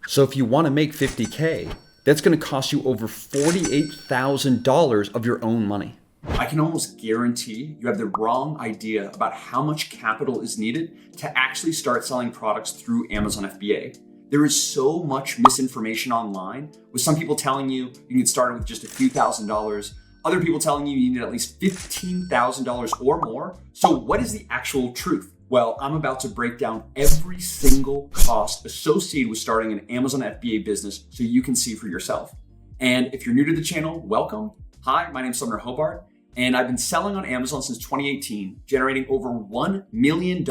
So if you want to make 50K, that's going to cost you over $48,000 of your own money. I can almost guarantee you have the wrong idea about how much capital is needed to actually start selling products through Amazon FBA. There is so much misinformation online, with some people telling you you can get started with just a few $1,000s, other people telling you you need at least $15,000 or more. So what is the actual truth? Well, I'm about to break down every single cost associated with starting an Amazon FBA business so you can see for yourself. And if you're new to the channel, welcome. Hi, my name's Sumner Hobart, and I've been selling on Amazon since 2018, generating over $1 million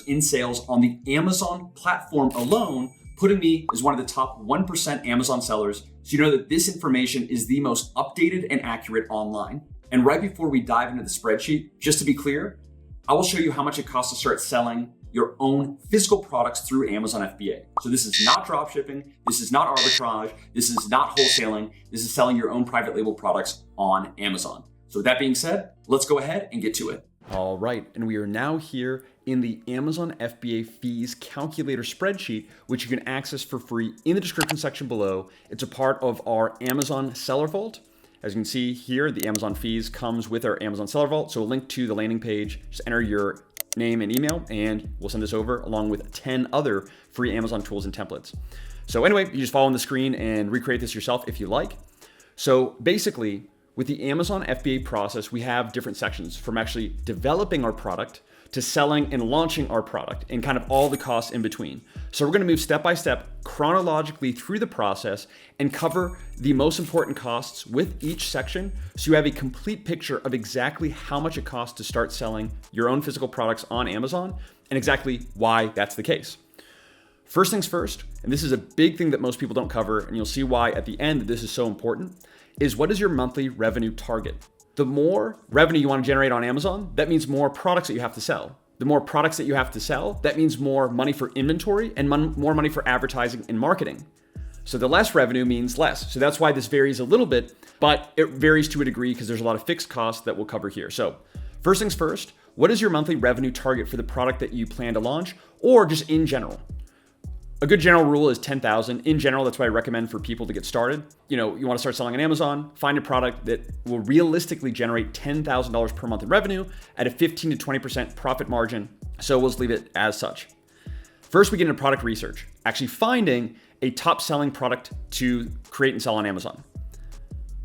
in sales on the Amazon platform alone, putting me as one of the top 1% Amazon sellers, so you know that this information is the most updated and accurate online. And right before we dive into the spreadsheet, just to be clear, I will show you how much it costs to start selling your own physical products through Amazon FBA. So this is not drop shipping, this is not arbitrage, this is not wholesaling, this is selling your own private label products on Amazon. So with that being said, let's go ahead and get to it. All right, and we are now here in the Amazon FBA fees calculator spreadsheet, which you can access for free in the description section below. It's a part of our Amazon Seller Vault. As you can see here, the Amazon fees comes with our Amazon Seller Vault. So a link to the landing page, just enter your name and email, and we'll send this over along with 10 other free Amazon tools and templates. So anyway, you just follow on the screen and recreate this yourself if you like. So basically, with the Amazon FBA process, we have different sections from actually developing our product to selling and launching our product and kind of all the costs in between. So we're gonna move step by step chronologically through the process and cover the most important costs with each section so you have a complete picture of exactly how much it costs to start selling your own physical products on Amazon and exactly why that's the case. First things first, and this is a big thing that most people don't cover, and you'll see why at the end this is so important, is what is your monthly revenue target? The more revenue you want to generate on Amazon, that means more products that you have to sell. The more products that you have to sell, that means more money for inventory and more money for advertising and marketing. So the less revenue means less. So that's why this varies a little bit, but it varies to a degree because there's a lot of fixed costs that we'll cover here. So first things first, what is your monthly revenue target for the product that you plan to launch, or just in general? A good general rule is 10,000. In general, that's what I recommend for people to get started. You want to start selling on Amazon, find a product that will realistically generate $10,000 per month in revenue at a 15 to 20% profit margin. So we'll just leave it as such. First, we get into product research, actually finding a top selling product to create and sell on Amazon.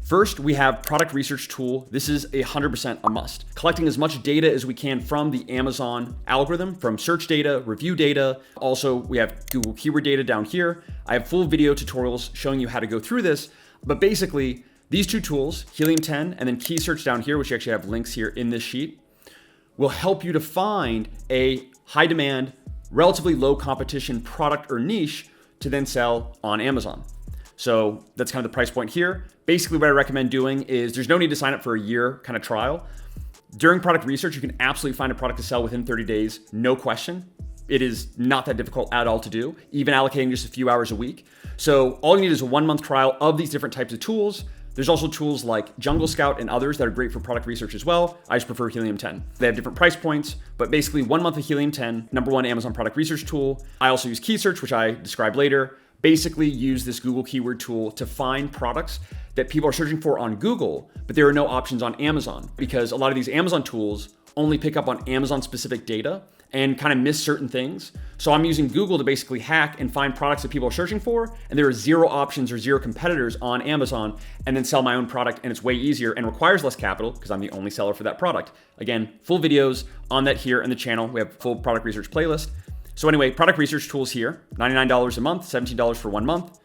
First, we have product research tool. This is 100% a must. Collecting as much data as we can from the Amazon algorithm, from search data, review data. Also, we have Google keyword data down here. I have full video tutorials showing you how to go through this. But basically, these two tools, Helium 10 and then Key Search down here, which actually have links here in this sheet, will help you to find a high demand, relatively low competition product or niche to then sell on Amazon. So that's kind of the price point here. Basically, what I recommend doing is there's no need to sign up for a year kind of trial. During product research, you can absolutely find a product to sell within 30 days, no question. It is not that difficult at all to do, even allocating just a few hours a week. So all you need is a 1 month trial of these different types of tools. There's also tools like Jungle Scout and others that are great for product research as well. I just prefer Helium 10. They have different price points, but basically 1 month of Helium 10, #1 Amazon product research tool. I also use Key Search, which I describe later. Basically use this Google keyword tool to find products that people are searching for on Google, but there are no options on Amazon because a lot of these Amazon tools only pick up on Amazon specific data and kind of miss certain things. So I'm using Google to basically hack and find products that people are searching for, and there are 0 options or 0 competitors on Amazon, and then sell my own product, and it's way easier and requires less capital because I'm the only seller for that product. Again, full videos on that here in the channel. We have a full product research playlist. So anyway, product research tools here, $99 a month, $17 for 1 month.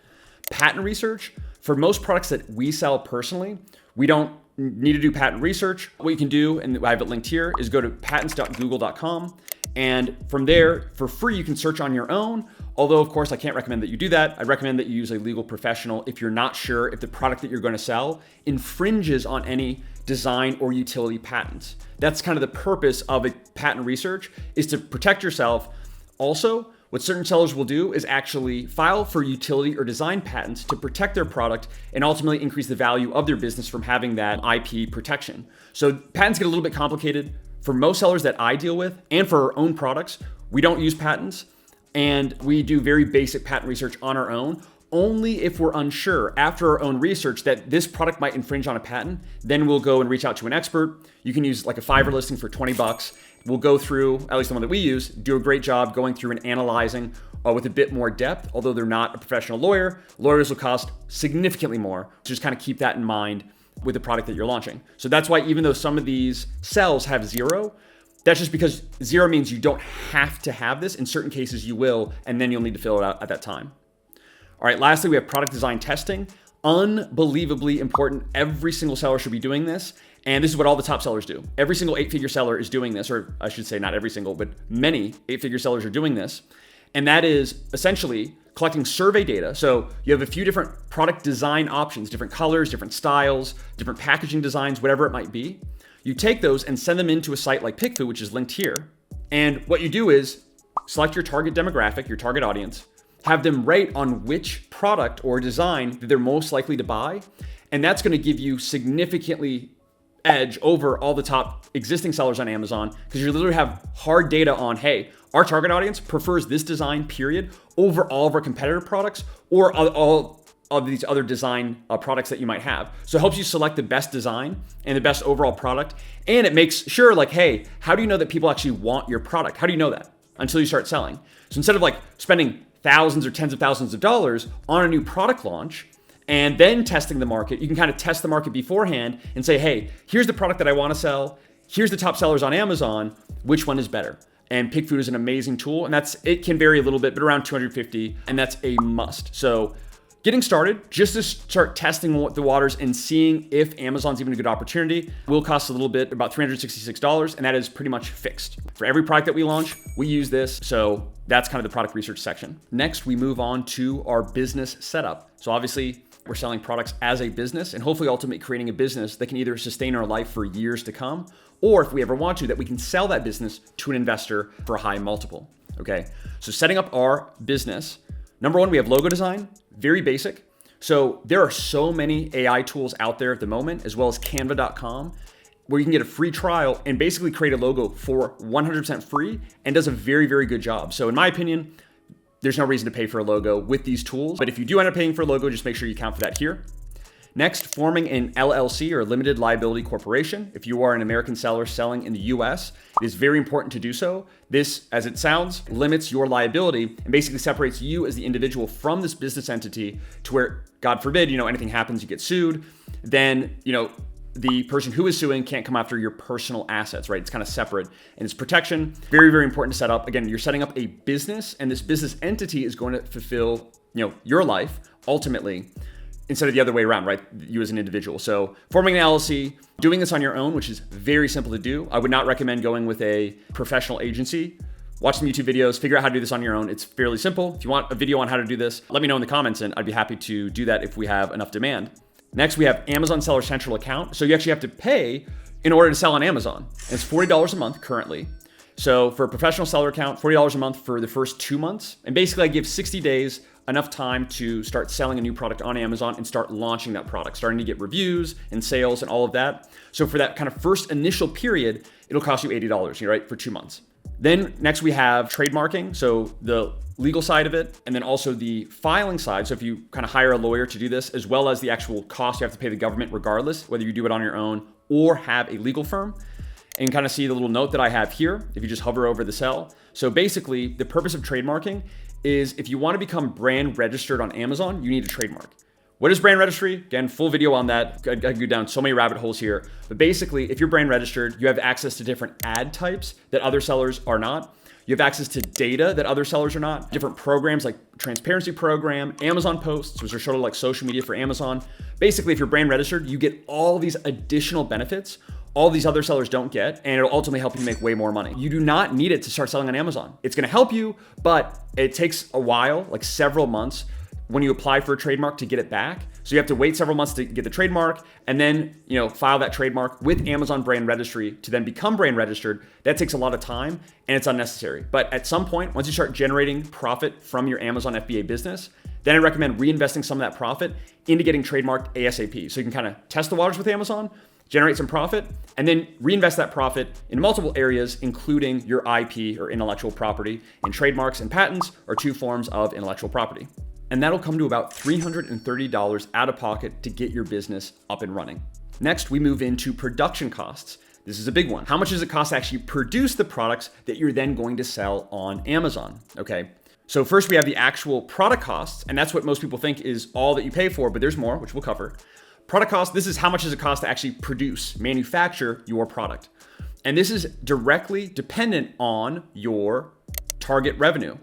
Patent research, for most products that we sell personally, we don't need to do patent research. What you can do, and I have it linked here, is go to patents.google.com. And from there, for free, you can search on your own. Although, of course, I can't recommend that you do that. I recommend that you use a legal professional if you're not sure if the product that you're going to sell infringes on any design or utility patents. That's kind of the purpose of a patent research, is to protect yourself. Also, what certain sellers will do is actually file for utility or design patents to protect their product and ultimately increase the value of their business from having that IP protection. So patents get a little bit complicated. For most sellers that I deal with and for our own products, we don't use patents. And we do very basic patent research on our own. Only if we're unsure after our own research that this product might infringe on a patent, then we'll go and reach out to an expert. You can use like a Fiverr listing for 20 bucks. We'll go through, at least the one that we use, do a great job going through and analyzing with a bit more depth. Although they're not a professional lawyer, lawyers will cost significantly more. So just kind of keep that in mind with the product that you're launching. So that's why even though some of these cells have 0, that's just because 0 means you don't have to have this. In certain cases you will, and then you'll need to fill it out at that time. All right, lastly, we have product design testing. Unbelievably important. Every single seller should be doing this. And this is what all the top sellers do. Every single 8-figure seller is doing this, or I should say not every single, but many 8-figure sellers are doing this. And that is essentially collecting survey data. So you have a few different product design options, different colors, different styles, different packaging designs, whatever it might be. You take those and send them into a site like PickFu, which is linked here. And what you do is select your target demographic, your target audience, have them rate on which product or design that they're most likely to buy. And that's going to give you significantly edge over all the top existing sellers on Amazon, because you literally have hard data on, hey, our target audience prefers this design period over all of our competitor products or all of these other design products that you might have. So it helps you select the best design and the best overall product. And it makes sure like, hey, how do you know that people actually want your product? How do you know that? Until you start selling. So instead of like spending thousands or tens of thousands of dollars on a new product launch and then testing the market, you can kind of test the market beforehand and say, hey, here's the product that I want to sell. Here's the top sellers on Amazon. Which one is better? And PickFu is an amazing tool, and it can vary a little bit, but around $250, and that's a must. So getting started, just to start testing the waters and seeing if Amazon's even a good opportunity, will cost a little bit, about $366, and that is pretty much fixed. For every product that we launch, we use this, so that's kind of the product research section. Next, we move on to our business setup. So obviously, we're selling products as a business and hopefully ultimately creating a business that can either sustain our life for years to come, or if we ever want to, that we can sell that business to an investor for a high multiple. Okay, so setting up our business. Number one, we have logo design, very basic. So there are so many AI tools out there at the moment, as well as canva.com, where you can get a free trial and basically create a logo for 100% free and does a very, very good job. So in my opinion, there's no reason to pay for a logo with these tools. But if you do end up paying for a logo, just make sure you account for that here. Next, forming an LLC or limited liability corporation. If you are an American seller selling in the US, it is very important to do so. This, as it sounds, limits your liability and basically separates you as the individual from this business entity to where, God forbid, anything happens, you get sued, then, the person who is suing can't come after your personal assets, right? It's kind of separate and it's protection. Very, very important to set up. Again, you're setting up a business and this business entity is going to fulfill, your life ultimately, instead of the other way around, right? You as an individual. So forming an LLC, doing this on your own, which is very simple to do. I would not recommend going with a professional agency. Watch some YouTube videos, figure out how to do this on your own. It's fairly simple. If you want a video on how to do this, let me know in the comments and I'd be happy to do that if we have enough demand. Next, we have Amazon Seller Central account. So you actually have to pay in order to sell on Amazon. And it's $40 a month currently. So for a professional seller account, $40 a month for the first 2 months. And basically I give 60 days enough time to start selling a new product on Amazon and start launching that product, starting to get reviews and sales and all of that. So for that kind of first initial period, it'll cost you $80, right, for 2 months. Then next we have trademarking. So the legal side of it, and then also the filing side. So if you kind of hire a lawyer to do this, as well as the actual cost you have to pay the government regardless, whether you do it on your own or have a legal firm. And kind of see the little note that I have here, if you just hover over the cell. So basically, the purpose of trademarking is if you want to become brand registered on Amazon, you need a trademark. What is brand registry? Again, full video on that. I could go down so many rabbit holes here. But basically, if you're brand registered, you have access to different ad types that other sellers are not. You have access to data that other sellers are not. Different programs like transparency program, Amazon posts, which are sort of like social media for Amazon. Basically, if you're brand registered, you get all these additional benefits all these other sellers don't get, and it'll ultimately help you make way more money. You do not need it to start selling on Amazon. It's gonna help you, but it takes a while, like several months, when you apply for a trademark to get it back. So you have to wait several months to get the trademark and then, file that trademark with Amazon brand registry to then become brand registered. That takes a lot of time and it's unnecessary. But at some point, once you start generating profit from your Amazon FBA business, then I recommend reinvesting some of that profit into getting trademarked ASAP. So you can kind of test the waters with Amazon, generate some profit, and then reinvest that profit in multiple areas, including your IP or intellectual property, and trademarks and patents are two forms of intellectual property. And that'll come to about $330 out of pocket to get your business up and running. Next, we move into production costs. This is a big one. How much does it cost to actually produce the products that you're then going to sell on Amazon? Okay. So first we have the actual product costs, and that's what most people think is all that you pay for, but there's more, which we'll cover. Product cost, this is how much does it cost to actually produce, manufacture your product. And this is directly dependent on your target revenue.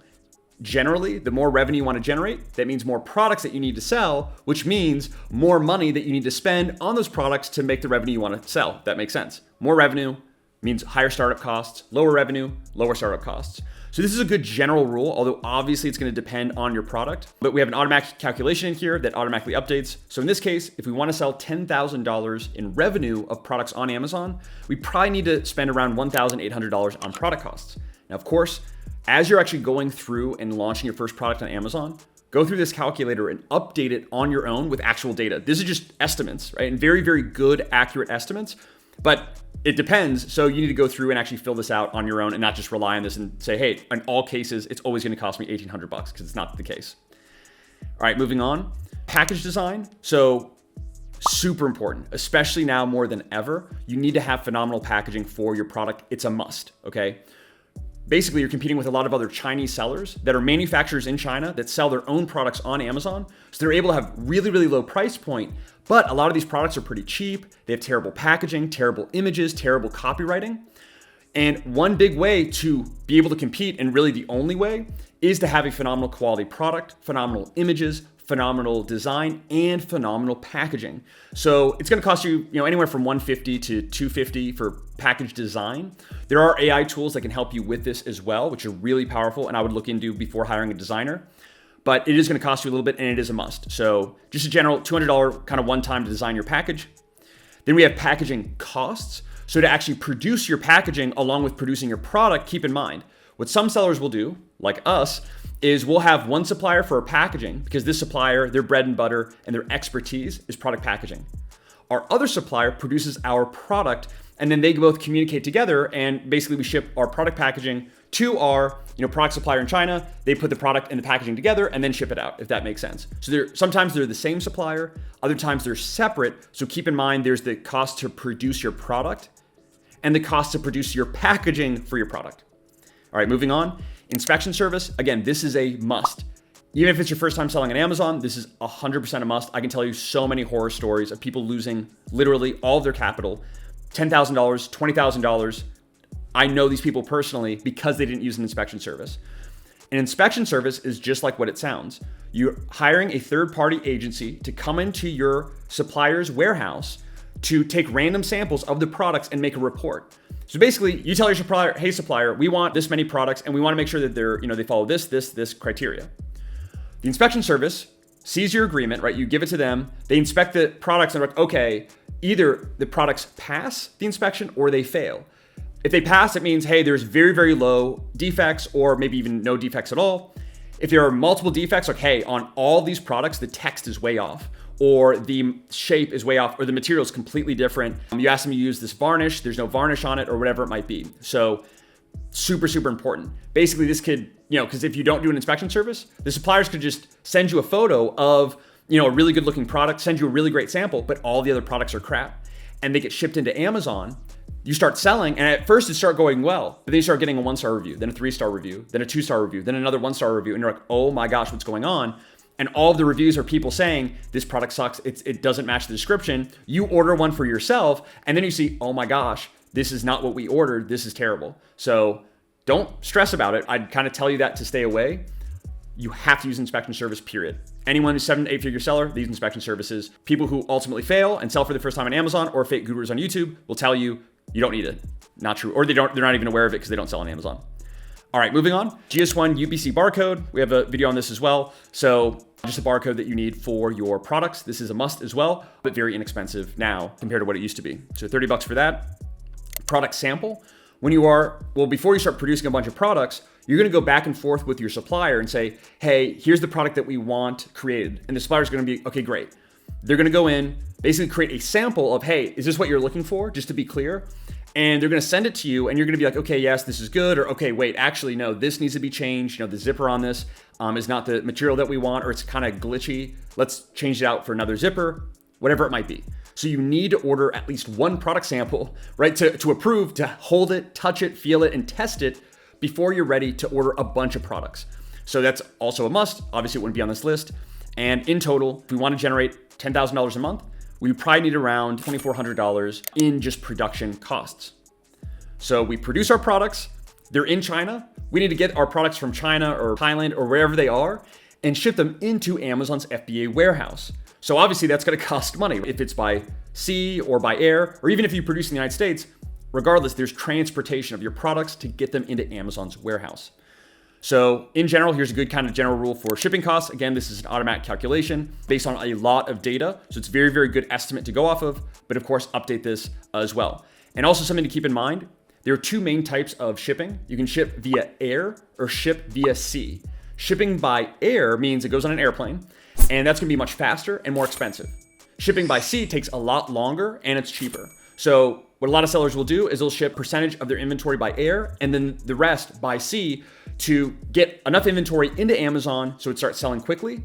Generally, the more revenue you want to generate, that means more products that you need to sell, which means more money that you need to spend on those products to make the revenue you want to sell. That makes sense. More revenue means higher startup costs, lower revenue, lower startup costs. So this is a good general rule, although obviously it's going to depend on your product. But we have an automatic calculation in here that automatically updates. So in this case, if we want to sell $10,000 in revenue of products on Amazon, we probably need to spend around $1,800 on product costs. Now, of course, as you're actually going through and launching your first product on Amazon, go through this calculator and update it on your own with actual data. This is just estimates, right? And very, very good, accurate estimates. But it depends. So you need to go through and actually fill this out on your own and not just rely on this and say, hey, in all cases, it's always going to cost me $1,800 because it's not the case. All right, moving on. Package design. So super important, especially now more than ever. You need to have phenomenal packaging for your product. It's a must, okay? Basically, you're competing with a lot of other Chinese sellers that are manufacturers in China that sell their own products on Amazon. So they're able to have really, really low price point, but a lot of these products are pretty cheap. They have terrible packaging, terrible images, terrible copywriting. And one big way to be able to compete, and really the only way, is to have a phenomenal quality product, phenomenal images, phenomenal design, and phenomenal packaging. So it's going to cost you, anywhere from $150 to $250 for package design. There are AI tools that can help you with this as well, which are really powerful, and I would look into before hiring a designer. But it is going to cost you a little bit, and it is a must. So just a general $200 kind of one-time to design your package. Then we have packaging costs. So to actually produce your packaging along with producing your product, keep in mind, what some sellers will do, like us, is we'll have one supplier for our packaging because this supplier, their bread and butter and their expertise is product packaging. Our other supplier produces our product, and then they both communicate together, and basically we ship our product packaging to our product supplier in China. They put the product and the packaging together and then ship it out, if that makes sense. So sometimes they're the same supplier, other times they're separate. So keep in mind there's the cost to produce your product and the cost to produce your packaging for your product. All right, moving on. Inspection service. Again, this is a must. Even if it's your first time selling on Amazon, this is 100% a must. I can tell you so many horror stories of people losing literally all of their capital, $10,000, $20,000. I know these people personally because they didn't use an inspection service. An inspection service is just like what it sounds. You're hiring a third-party agency to come into your supplier's warehouse to take random samples of the products and make a report. So basically, you tell your supplier, hey supplier, we want this many products and we want to make sure that they follow this criteria. The inspection service sees your agreement, right? You give it to them, they inspect the products and they're like, okay, either the products pass the inspection or they fail. If they pass, it means, hey, there's very, very low defects or maybe even no defects at all. If there are multiple defects, like, hey, on all these products, the text is way off, or the shape is way off, or the material is completely different. You ask them to use this varnish, there's no varnish on it, or whatever it might be. So super, super important. Basically, this could, because if you don't do an inspection service, the suppliers could just send you a photo of, a really good looking product, send you a really great sample, but all the other products are crap. And they get shipped into Amazon. You start selling, and at first it start going well, but then you start getting a 1-star review, then a 3-star review, then a 2-star review, then another 1-star review, and you're like, oh my gosh, what's going on? And all of the reviews are people saying, this product sucks, it doesn't match the description. You order one for yourself, and then you see, oh my gosh, this is not what we ordered, this is terrible. So don't stress about it. I'd kind of tell you that to stay away. You have to use inspection service, period. Anyone who's 7 to 8 figure seller, they use inspection services. People who ultimately fail and sell for the first time on Amazon or fake gurus on YouTube will tell you, you don't need it. Not true. Or they're not even aware of it because they don't sell on Amazon. All right, moving on. GS1 UPC barcode. We have a video on this as well. So just a barcode that you need for your products. This is a must as well, but very inexpensive now compared to what it used to be. So $30 for that. Product sample. Before you start producing a bunch of products, you're going to go back and forth with your supplier and say, hey, here's the product that we want created. And the supplier's going to be, okay, great. They're going to go in, basically create a sample of, hey, is this what you're looking for? Just to be clear. And they're going to send it to you and you're going to be like, okay, yes, this is good. Or okay, wait, actually, no, this needs to be changed. The zipper on this is not the material that we want, or it's kind of glitchy. Let's change it out for another zipper, whatever it might be. So you need to order at least one product sample, right? To approve, to hold it, touch it, feel it, and test it before you're ready to order a bunch of products. So that's also a must. Obviously, it wouldn't be on this list. And in total, if we want to generate $10,000 a month, we probably need around $2,400 in just production costs. So we produce our products, they're in China. We need to get our products from China or Thailand or wherever they are and ship them into Amazon's FBA warehouse. So obviously that's going to cost money. If it's by sea or by air, or even if you produce in the United States, regardless, there's transportation of your products to get them into Amazon's warehouse. So in general, here's a good kind of general rule for shipping costs. Again, this is an automatic calculation based on a lot of data. So it's a very, very good estimate to go off of, but of course, update this as well. And also something to keep in mind, there are two main types of shipping. You can ship via air or ship via sea. Shipping by air means it goes on an airplane, and that's gonna be much faster and more expensive. Shipping by sea takes a lot longer and it's cheaper. So what a lot of sellers will do is they'll ship percentage of their inventory by air and then the rest by sea to get enough inventory into Amazon so it starts selling quickly.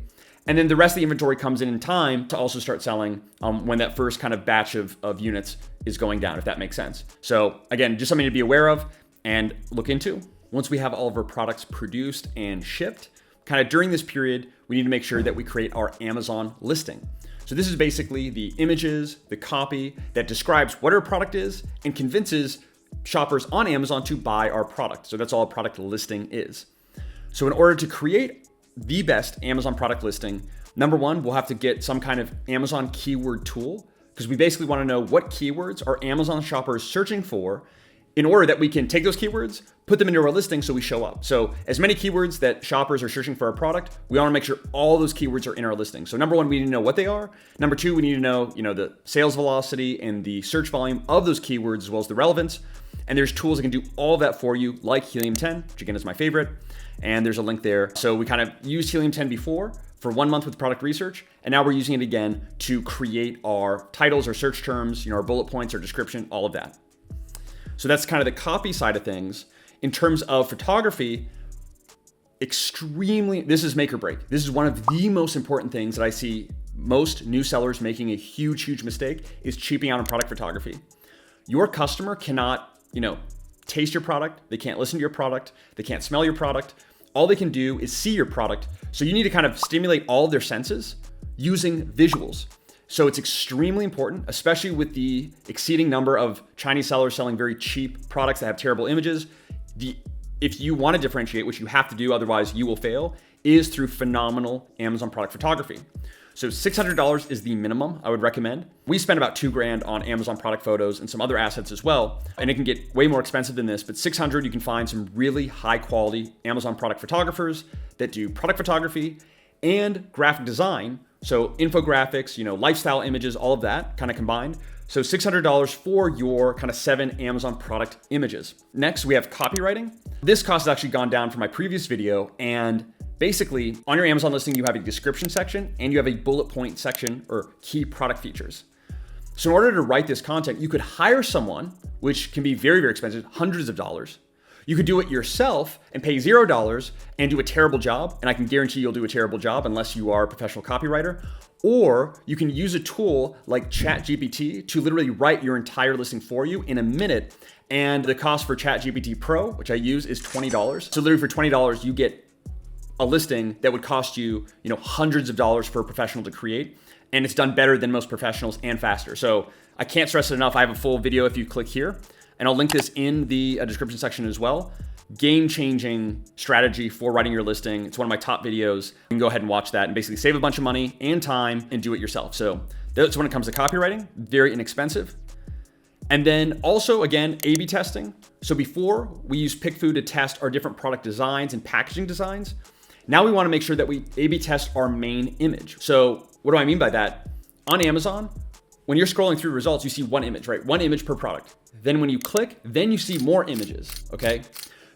And then the rest of the inventory comes in time to also start selling when that first kind of batch of units is going down, if that makes sense. So again, just something to be aware of and look into. Once we have all of our products produced and shipped, kind of during this period, we need to make sure that we create our Amazon listing. So this is basically the images, the copy that describes what our product is and convinces shoppers on Amazon to buy our product. So that's all a product listing is. So in order to create the best Amazon product listing, number one, we'll have to get some kind of Amazon keyword tool because we basically want to know what keywords are Amazon shoppers searching for in order that we can take those keywords, put them into our listing so we show up. So as many keywords that shoppers are searching for our product, we want to make sure all those keywords are in our listing. So number one, we need to know what they are. Number two, we need to know, the sales velocity and the search volume of those keywords as well as the relevance. And there's tools that can do all of that for you, like Helium 10, which again is my favorite. And there's a link there. So we kind of used Helium 10 before for 1 month with product research. And now we're using it again to create our titles, our search terms, our bullet points, our description, all of that. So that's kind of the copy side of things. In terms of photography, this is make or break. This is one of the most important things that I see most new sellers making a huge, huge mistake is cheaping out on product photography. Your customer cannot, taste your product. They can't listen to your product. They can't smell your product. All they can do is see your product. So you need to kind of stimulate all of their senses using visuals. So it's extremely important, especially with the exceeding number of Chinese sellers selling very cheap products that have terrible images. If you want to differentiate, which you have to do, otherwise you will fail, is through phenomenal Amazon product photography. So $600 is the minimum I would recommend. We spend about $2,000 on Amazon product photos and some other assets as well. And it can get way more expensive than this, but $600, you can find some really high quality Amazon product photographers that do product photography and graphic design. So infographics, lifestyle images, all of that kind of combined. So $600 for your kind of 7 Amazon product images. Next, we have copywriting. This cost has actually gone down from my previous video. And basically on your Amazon listing, you have a description section and you have a bullet point section or key product features. So in order to write this content, you could hire someone, which can be very, very expensive, hundreds of dollars. You could do it yourself and pay $0 and do a terrible job. And I can guarantee you'll do a terrible job unless you are a professional copywriter. Or you can use a tool like ChatGPT to literally write your entire listing for you in a minute. And the cost for ChatGPT Pro, which I use, is $20. So literally for $20, you get a listing that would cost you, hundreds of dollars for a professional to create. And it's done better than most professionals and faster. So I can't stress it enough. I have a full video if you click here. And I'll link this in the description section as well. Game-changing strategy for writing your listing. It's one of my top videos. You can go ahead and watch that and basically save a bunch of money and time and do it yourself. So that's when it comes to copywriting, very inexpensive. And then also, again, A/B testing. So before we use PickFood to test our different product designs and packaging designs, now we want to make sure that we A/B test our main image. So what do I mean by that? On Amazon, when you're scrolling through results, you see one image, right? One image per product. Then when you click, then you see more images, okay?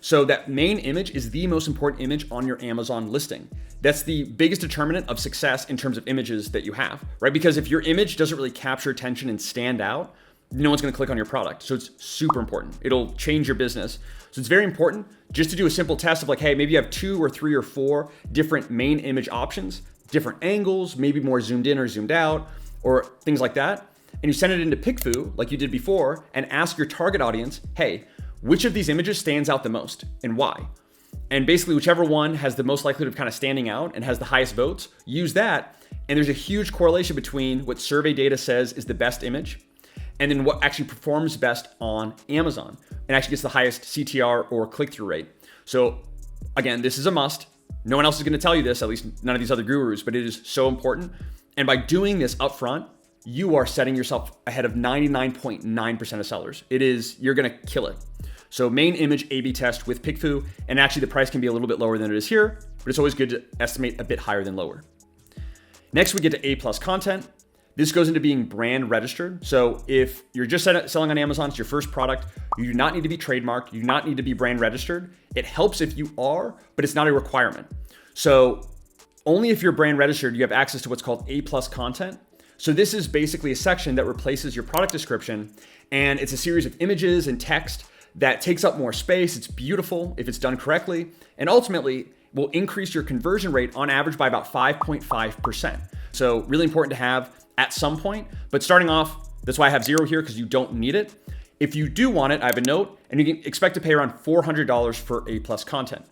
So that main image is the most important image on your Amazon listing. That's the biggest determinant of success in terms of images that you have, right? Because if your image doesn't really capture attention and stand out, no one's going to click on your product. So it's super important. It'll change your business. So it's very important just to do a simple test of like, hey, maybe you have 2 or 3 or 4 different main image options, different angles, maybe more zoomed in or zoomed out, or things like that. And you send it into PickFu like you did before and ask your target audience, hey, which of these images stands out the most and why? And basically whichever one has the most likelihood of kind of standing out and has the highest votes, use that. And there's a huge correlation between what survey data says is the best image and then what actually performs best on Amazon and actually gets the highest CTR or click-through rate. So again, this is a must. No one else is going to tell you this, at least none of these other gurus, but it is so important. And by doing this upfront, you are setting yourself ahead of 99.9% of sellers. You're going to kill it. So main image A/B test with PickFu, and actually the price can be a little bit lower than it is here, but it's always good to estimate a bit higher than lower. Next, we get to A+ content. This goes into being brand registered. So if you're just selling on Amazon, it's your first product, you do not need to be trademarked, you do not need to be brand registered. It helps if you are, but it's not a requirement. So only if you're brand registered, you have access to what's called A+ content. So this is basically a section that replaces your product description, and it's a series of images and text that takes up more space. It's beautiful if it's done correctly, and ultimately will increase your conversion rate on average by about 5.5%. So really important to have at some point, but starting off, that's why I have 0 here because you don't need it. If you do want it, I have a note, and you can expect to pay around $400 for A+ content.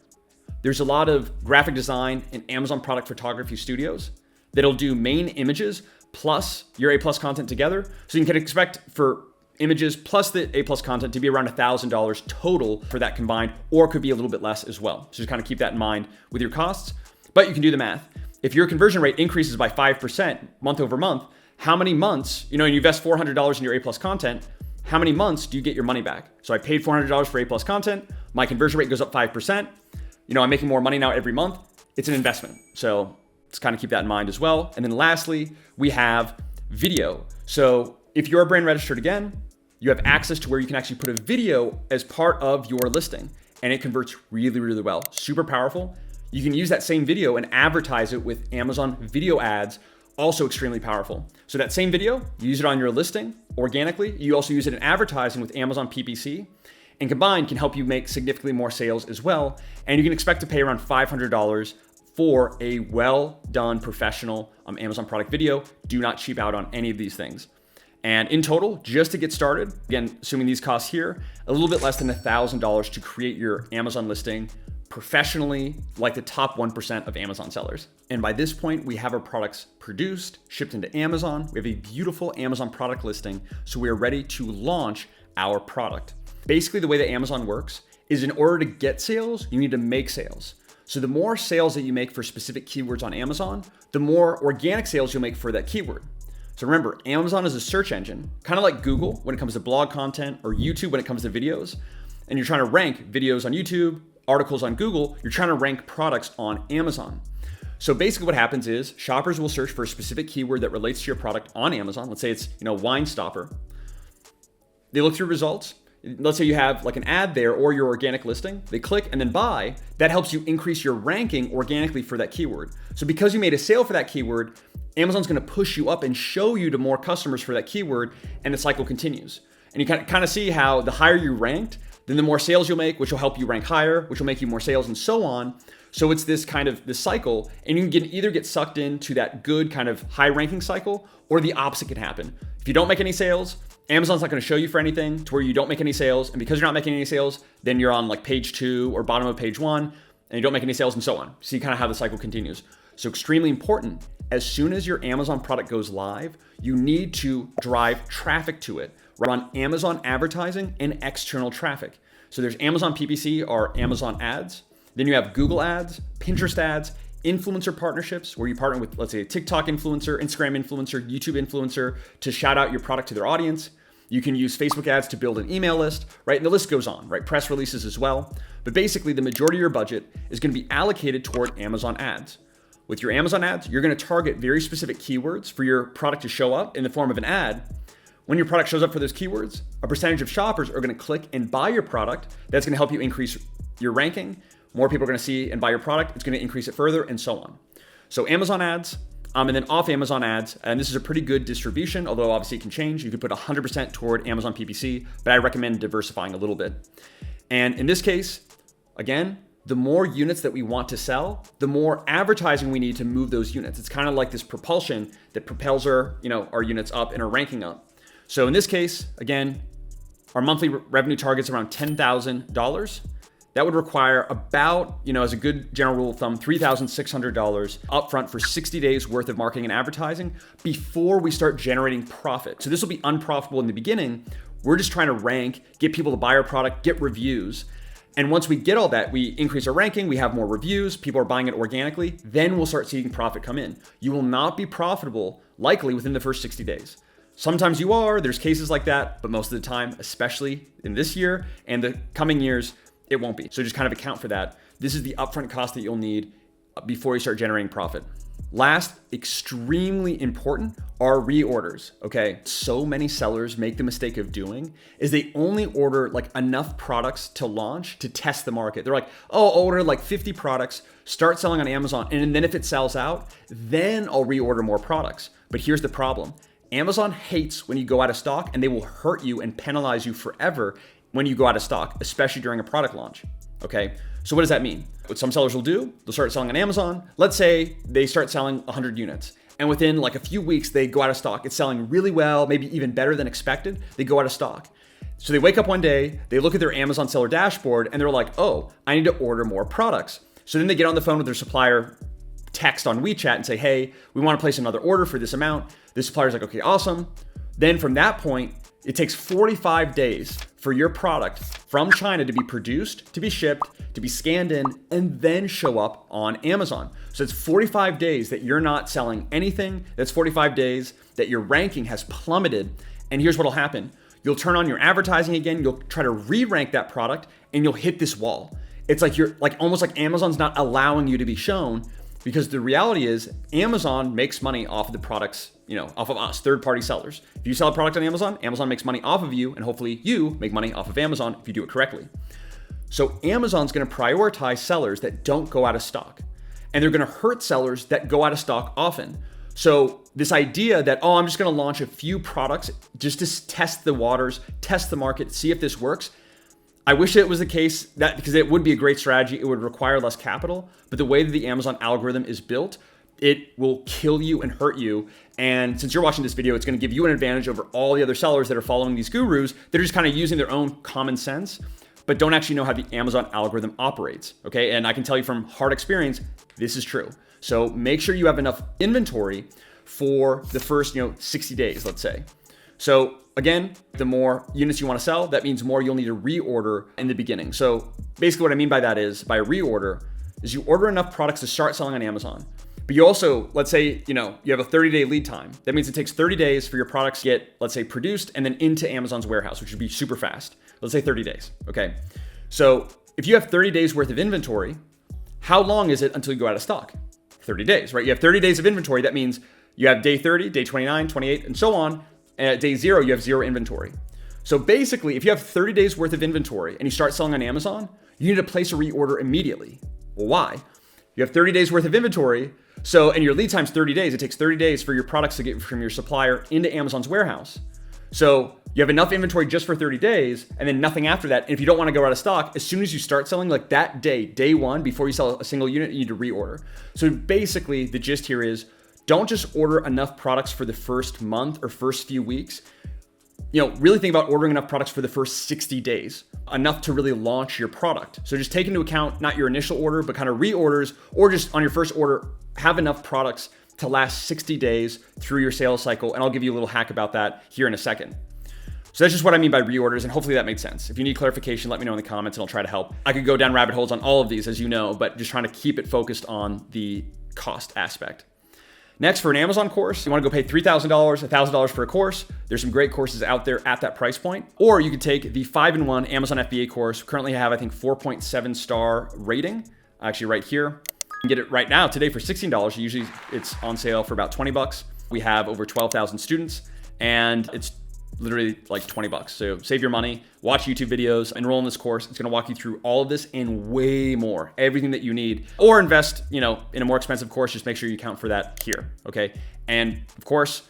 There's a lot of graphic design and Amazon product photography studios that'll do main images plus your A+ content together. So you can expect for images plus the A+ content to be around $1,000 total for that combined, or it could be a little bit less as well. So just kind of keep that in mind with your costs, but you can do the math. If your conversion rate increases by 5% month over month, how many months, and you invest $400 in your A+ content, how many months do you get your money back? So I paid $400 for A+ content, my conversion rate goes up 5%. I'm making more money now every month. It's an investment. So let's kind of keep that in mind as well. And then lastly, we have video. So if you're brand registered again, you have access to where you can actually put a video as part of your listing, and it converts really, really well. Super powerful. You can use that same video and advertise it with Amazon video ads, also extremely powerful. So that same video, you use it on your listing organically. You also use it in advertising with Amazon PPC, and combined can help you make significantly more sales as well. And you can expect to pay around $500 for a well-done professional Amazon product video. Do not cheap out on any of these things. And in total, just to get started, again, assuming these costs here, a little bit less than $1,000 to create your Amazon listing professionally, like the top 1% of Amazon sellers. And by this point, we have our products produced, shipped into Amazon. We have a beautiful Amazon product listing, so we are ready to launch our product. Basically, the way that Amazon works is in order to get sales, you need to make sales. So the more sales that you make for specific keywords on Amazon, the more organic sales you'll make for that keyword. So remember, Amazon is a search engine, kind of like Google when it comes to blog content, or YouTube when it comes to videos. And you're trying to rank videos on YouTube, articles on Google, you're trying to rank products on Amazon. So basically what happens is shoppers will search for a specific keyword that relates to your product on Amazon. Let's say it's, wine stopper. They look through results. Let's say you have like an ad there or your organic listing. They click and then buy. That helps you increase your ranking organically for that keyword. So because you made a sale for that keyword, Amazon's going to push you up and show you to more customers for that keyword, and the cycle continues. And you kind of see how the higher you ranked, then the more sales you'll make, which will help you rank higher, which will make you more sales, and so on. So it's this cycle, and you can either get sucked into that good kind of high ranking cycle, or the opposite can happen. If you don't make any sales, Amazon's not going to show you for anything to where you don't make any sales. And because you're not making any sales, then you're on like page 2 or bottom of page 1, and you don't make any sales, and so on. So you kind of how the cycle continues. So extremely important. As soon as your Amazon product goes live, you need to drive traffic to it. Run Amazon advertising and external traffic. So there's Amazon PPC or Amazon ads. Then you have Google ads, Pinterest ads, influencer partnerships where you partner with, let's say, a TikTok influencer, Instagram influencer, YouTube influencer to shout out your product to their audience. You can use Facebook ads to build an email list, right? And the list goes on, right? Press releases as well. But basically the majority of your budget is going to be allocated toward Amazon ads. With your Amazon ads, you're going to target very specific keywords for your product to show up in the form of an ad. When your product shows up for those keywords, a percentage of shoppers are going to click and buy your product. That's going to help you increase your ranking. More people are going to see and buy your product. It's going to increase it further, and so on. So Amazon ads, and then off Amazon ads, and this is a pretty good distribution, although obviously it can change. You could put 100% toward Amazon PPC, but I recommend diversifying a little bit. And in this case, again, the more units that we want to sell, the more advertising we need to move those units. It's kind of like this propulsion that propels our units up and our ranking up. So in this case, again, our monthly revenue target's around $10,000. That would require about, as a good general rule of thumb, $3,600 upfront for 60 days worth of marketing and advertising before we start generating profit. So this will be unprofitable in the beginning. We're just trying to rank, get people to buy our product, get reviews. And once we get all that, we increase our ranking, we have more reviews, people are buying it organically, then we'll start seeing profit come in. You will not be profitable likely within the first 60 days. Sometimes you are, there's cases like that, but most of the time, especially in this year and the coming years, it won't be. So just kind of account for that. This is the upfront cost that you'll need before you start generating profit. Last, extremely important, are reorders, okay? So many sellers make the mistake of doing is they only order like enough products to launch to test the market. They're like, oh, I'll order like 50 products, start selling on Amazon, and then if it sells out, then I'll reorder more products. But here's the problem. Amazon hates when you go out of stock, and they will hurt you and penalize you forever when you go out of stock, especially during a product launch, okay? So what does that mean? What some sellers will do, they'll start selling on Amazon. Let's say they start selling 100 units, and within like a few weeks, they go out of stock. It's selling really well, maybe even better than expected. They go out of stock. So they wake up one day, they look at their Amazon seller dashboard, and they're like, oh, I need to order more products. So then they get on the phone with their supplier, text on WeChat and say, hey, we want to place another order for this amount. The supplier's like, okay, awesome. Then from that point, it takes 45 days for your product from China to be produced, to be shipped, to be scanned in, and then show up on Amazon. So it's 45 days that you're not selling anything. That's 45 days that your ranking has plummeted. And here's what'll happen. You'll turn on your advertising again. You'll try to re-rank that product, and you'll hit this wall. It's like you're like almost like Amazon's not allowing you to be shown, because the reality is Amazon makes money off of the products, off of us, third-party sellers. If you sell a product on Amazon, Amazon makes money off of you, and hopefully you make money off of Amazon if you do it correctly. So Amazon's going to prioritize sellers that don't go out of stock, and they're going to hurt sellers that go out of stock often. So this idea that, oh, I'm just going to launch a few products just to test the waters, test the market, see if this works. I wish it was the case that, because it would be a great strategy. It would require less capital, but the way that the Amazon algorithm is built, it will kill you and hurt you. And since you're watching this video, it's going to give you an advantage over all the other sellers that are following these gurus. They're just kind of using their own common sense, but don't actually know how the Amazon algorithm operates. Okay. And I can tell you from hard experience, this is true. So make sure you have enough inventory for the first, 60 days, let's say. So again, the more units you want to sell, that means more you'll need to reorder in the beginning. So basically what I mean by that is, by reorder, is you order enough products to start selling on Amazon. But you also, let's say, you have a 30-day lead time. That means it takes 30 days for your products to get, let's say, produced and then into Amazon's warehouse, which would be super fast. Let's say 30 days, okay? So if you have 30 days worth of inventory, how long is it until you go out of stock? 30 days, right? You have 30 days of inventory. That means you have day 30, day 29, 28, and so on. And at day 0, you have 0 inventory. So basically, if you have 30 days worth of inventory and you start selling on Amazon, you need to place a reorder immediately. Well, why? You have 30 days worth of inventory. So, and your lead time's 30 days. It takes 30 days for your products to get from your supplier into Amazon's warehouse. So you have enough inventory just for 30 days and then nothing after that. And if you don't want to go out of stock, as soon as you start selling, like that day 1, before you sell a single unit, you need to reorder. So basically the gist here is, don't just order enough products for the first month or first few weeks. Really think about ordering enough products for the first 60 days, enough to really launch your product. So just take into account not your initial order, but kind of reorders, or just on your first order, have enough products to last 60 days through your sales cycle. And I'll give you a little hack about that here in a second. So that's just what I mean by reorders, and hopefully that made sense. If you need clarification, let me know in the comments and I'll try to help. I could go down rabbit holes on all of these, as you know, but just trying to keep it focused on the cost aspect. Next, for an Amazon course, you want to go pay $3,000, $1,000 for a course. There's some great courses out there at that price point. Or you could take the 5-in-1 Amazon FBA course. We currently have, I think, 4.7 star rating. Actually, right here. You can get it right now today for $16. Usually it's on sale for about $20. We have over 12,000 students, and it's literally like 20 bucks. So save your money, watch YouTube videos, enroll in this course. It's going to walk you through all of this and way more, everything that you need, or invest, in a more expensive course. Just make sure you account for that here. Okay. And of course,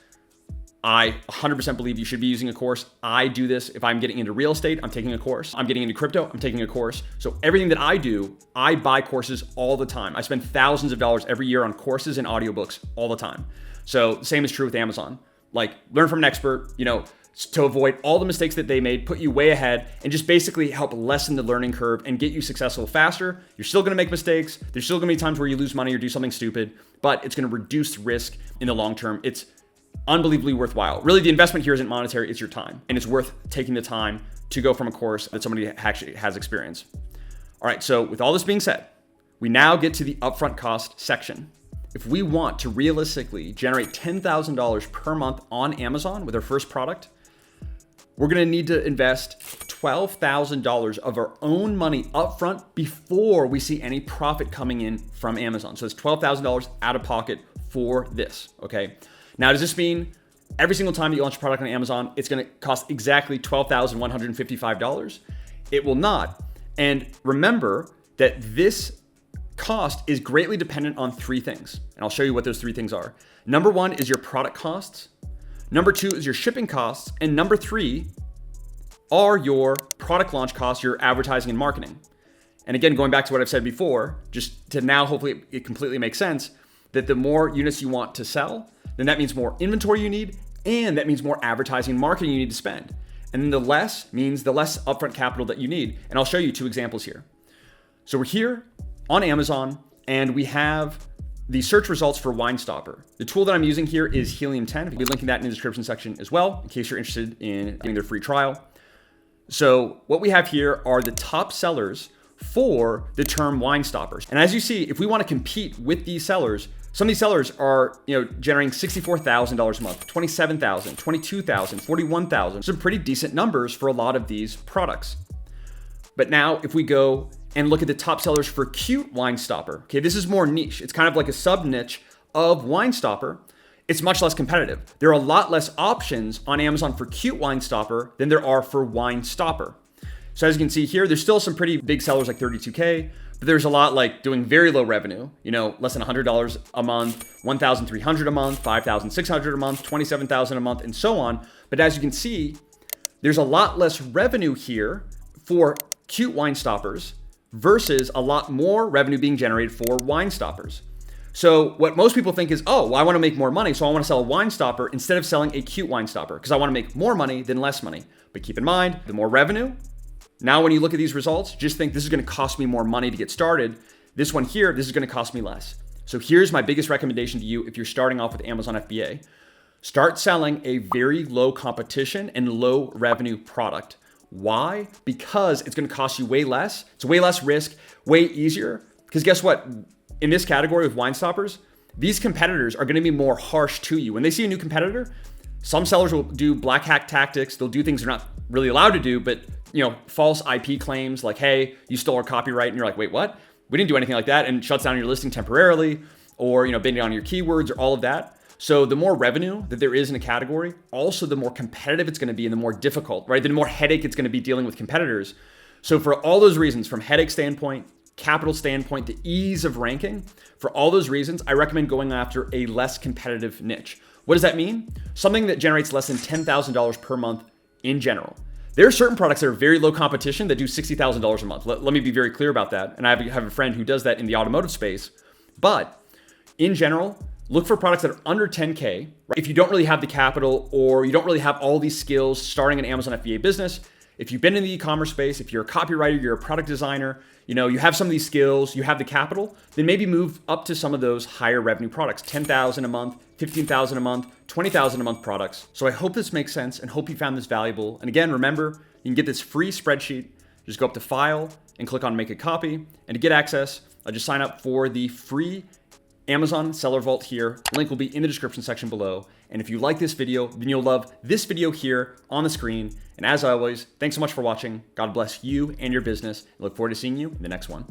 I 100% believe you should be using a course. I do this. If I'm getting into real estate, I'm taking a course. I'm getting into crypto, I'm taking a course. So everything that I do, I buy courses all the time. I spend thousands of dollars every year on courses and audiobooks all the time. So the same is true with Amazon. Like, learn from an expert, to avoid all the mistakes that they made, put you way ahead, and just basically help lessen the learning curve and get you successful faster. You're still gonna make mistakes. There's still gonna be times where you lose money or do something stupid, but it's gonna reduce risk in the long term. It's unbelievably worthwhile. Really, the investment here isn't monetary, it's your time. And it's worth taking the time to go from a course that somebody actually has experience. All right, so with all this being said, we now get to the upfront cost section. If we want to realistically generate $10,000 per month on Amazon with our first product, we're gonna need to invest $12,000 of our own money upfront before we see any profit coming in from Amazon. So it's $12,000 out of pocket for this, okay? Now, does this mean every single time that you launch a product on Amazon, it's gonna cost exactly $12,155? It will not. And remember that this cost is greatly dependent on three things. And I'll show you what those three things are. Number one is your product costs. Number two is your shipping costs. And number three are your product launch costs, your advertising and marketing. And again, going back to what I've said before, just to now hopefully it completely makes sense, that the more units you want to sell, then that means more inventory you need, and that means more advertising and marketing you need to spend. And then the less means the less upfront capital that you need. And I'll show you two examples here. So we're here on Amazon, and we have the search results for Wine Stopper. The tool that I'm using here is Helium 10. I'll be linking that in the description section as well, in case you're interested in getting their free trial. So what we have here are the top sellers for the term Wine Stoppers. And as you see, if we want to compete with these sellers, some of these sellers are, generating $64,000 a month, $27,000, $22,000, $41,000. Some pretty decent numbers for a lot of these products. But now if we go and look at the top sellers for Cute Wine Stopper, okay, this is more niche. It's kind of like a sub niche of Wine Stopper. It's much less competitive. There are a lot less options on Amazon for Cute Wine Stopper than there are for Wine Stopper. So as you can see here, there's still some pretty big sellers like 32K, but there's a lot like doing very low revenue, less than $100 a month, $1,300 a month, $5,600 a month, $27,000 a month, and so on. But as you can see, there's a lot less revenue here for Cute Wine Stoppers versus a lot more revenue being generated for Wine Stoppers. So what most people think is, oh, well, I want to make more money, so I want to sell a Wine Stopper instead of selling a Cute Wine Stopper because I want to make more money than less money. But keep in mind, the more revenue, now when you look at these results, just think this is going to cost me more money to get started. This one here, this is going to cost me less. So here's my biggest recommendation to you if you're starting off with Amazon FBA. Start selling a very low competition and low revenue product. Why? Because it's going to cost you way less. It's way less risk, way easier. Because guess what? In this category with Wine Stoppers, these competitors are going to be more harsh to you. When they see a new competitor, some sellers will do black hack tactics. They'll do things they're not really allowed to do, but false IP claims like, hey, you stole our copyright. And you're like, wait, what? We didn't do anything like that, and shuts down your listing temporarily, or bidding on your keywords or all of that. So the more revenue that there is in a category, also the more competitive it's going to be and the more difficult, right? The more headache it's going to be dealing with competitors. So for all those reasons, from headache standpoint, capital standpoint, the ease of ranking, for all those reasons, I recommend going after a less competitive niche. What does that mean? Something that generates less than $10,000 per month in general. There are certain products that are very low competition that do $60,000 a month. Let me be very clear about that. And I have a friend who does that in the automotive space. But in general, look for products that are under 10K. Right? If you don't really have the capital or you don't really have all these skills starting an Amazon FBA business, if you've been in the e-commerce space, if you're a copywriter, you're a product designer, you have some of these skills, you have the capital, then maybe move up to some of those higher revenue products, $10,000 a month, $15,000 a month, $20,000 a month products. So I hope this makes sense and hope you found this valuable. And again, remember, you can get this free spreadsheet. Just go up to File and click on Make a Copy. And to get access, just sign up for the free Amazon Seller Vault here. Link will be in the description section below. And if you like this video, then you'll love this video here on the screen. And as always, thanks so much for watching. God bless you and your business. I look forward to seeing you in the next one.